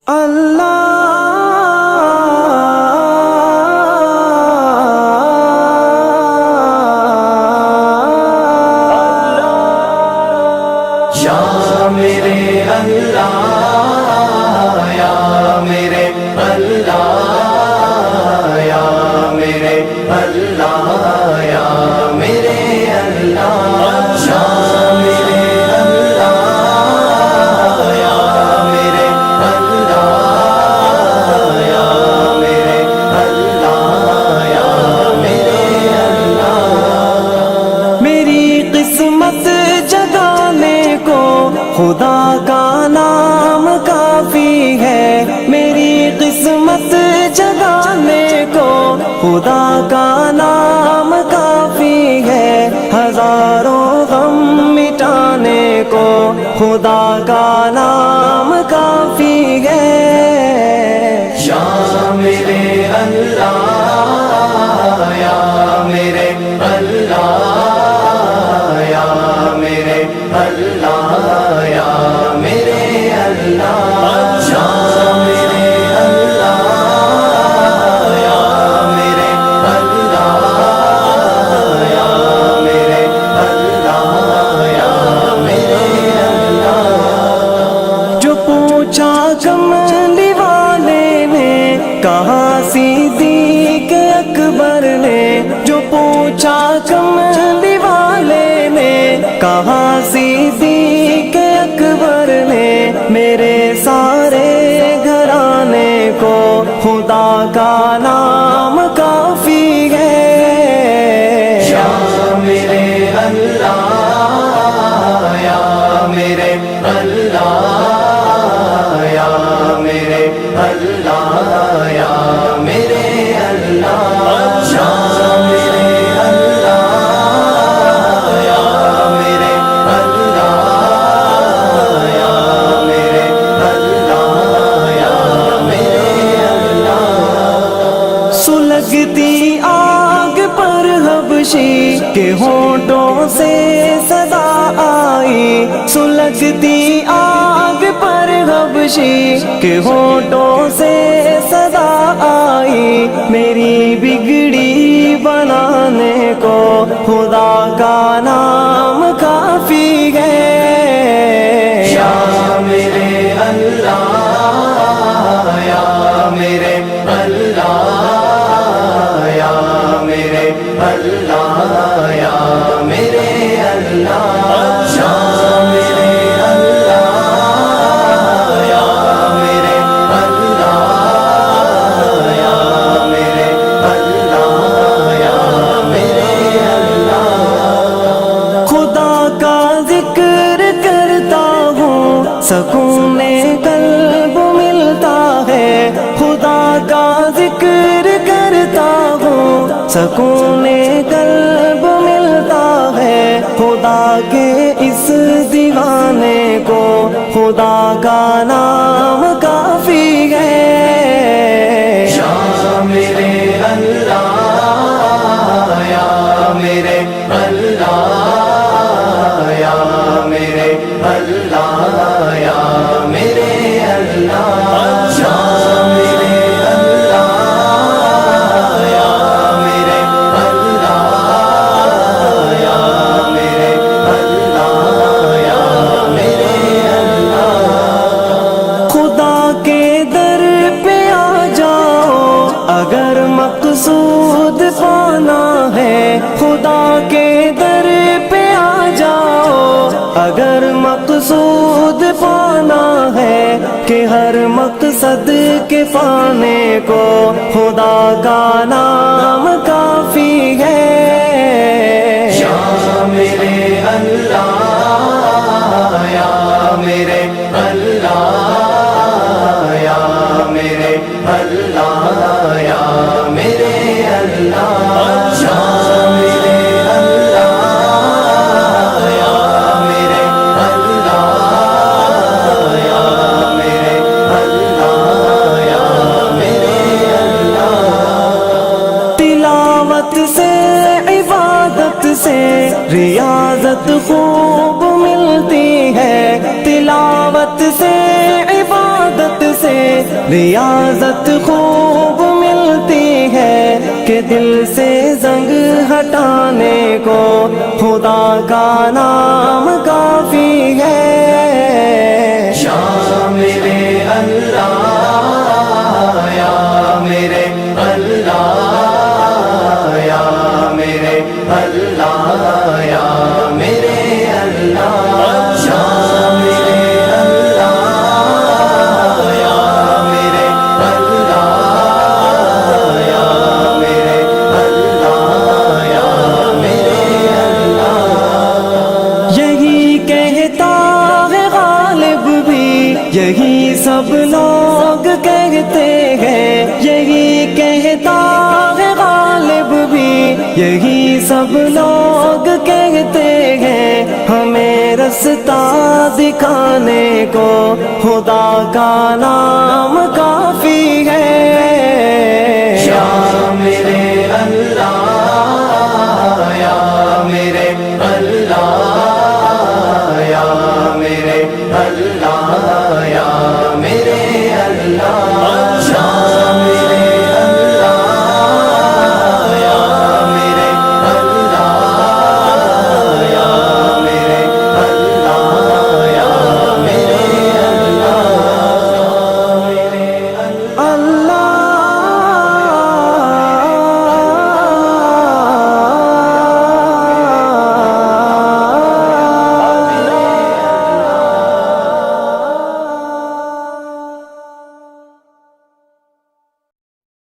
یا میرے اللہ یا میرے اللہ یا میرے اللہ یا میرے اللہ یا میرے اللہ یا میرے اللہ یا میرے اللہ یا میرے اللہ میری قسمت جگانے کو خدا کا نام کافی ہے، میری قسمت جگانے کو خدا کا نام کافی ہے، ہزاروں غم مٹانے کو خدا کا نام کافی ہے۔ یا میرے اللہ یا میرے اللہ یا میرے اللہ یا میرے اللہ یا میرے اللہ یا میرے اللہ یا میرے اللہ یا میرے اللہ جو پوچھا کملی والے نے کہا صدیق اکبر نے، جو پوچھا کملی والے نے کہا صدیق اکبر نے، میرے سارے گھرانے کو خدا کا نام کافی ہے۔ یا میرے اللہ یا میرے اللہ یا میرے اللہ یا میرے اللہ یا میرے اللہ یا میرے اللہ یا میرے اللہ یا میرے اللہ سلگتی آگ پر حبشی کے ہونٹوں سے صدا آئی، سلگتی آگ پر حبشی کے ہونٹوں سے صدا آئی، میری بگڑی بنانے کو خدا کا نام کافی ہے۔ یا میرے اللہ یا میرے اللہ یا میرے اللہ یا میرے اللہ یا میرے اللہ یا میرے اللہ یا میرے اللہ یا میرے اللہ خدا کا ذکر کرتا ہوں سکون قلب ملتا ہے، خدا کا ذکر کرتا ہوں سکون قلب ملتا ہے، خدا کے اس دیوانے کو خدا کا نام کافی ہے۔ یا میرے اللہ یا میرے اللہ یا میرے اللہ یا میرے اللہ یا میرے اللہ یا میرے اللہ یا میرے اللہ یا میرے اللہ خدا کے در پہ آ جاؤ اگر مقصود پانا ہے، خدا کے در پہ آ جاؤ اگر مقصود پانا ہے، کہ ہر مقصد کے پانے کو خدا کا نام کافی ہے۔ یا میرے اللہ یا میرے اللہ یا میرے اللہ یا میرے اللہ یا میرے اللہ یا میرے اللہ یا میرے اللہ یا میرے اللہ ریاضت خوب ملتی ہے کہ دل سے زنگ ہٹانے کو خدا کا نام کافی ہے شامل اللہ یا میرے اللہ یا میرے اللہ یا میرے اللہ شامل اللہ یا میرے اللہ یا میرے اللہ یا میرے اللہ یہی کہتا ہے غالب بھی یہی سب لوگ کہتے ہیں یہی کہتا ہے غالب بھی یہی سب لوگ کہتے ہیں ہمیں رستہ دکھانے کو خدا کا نام کا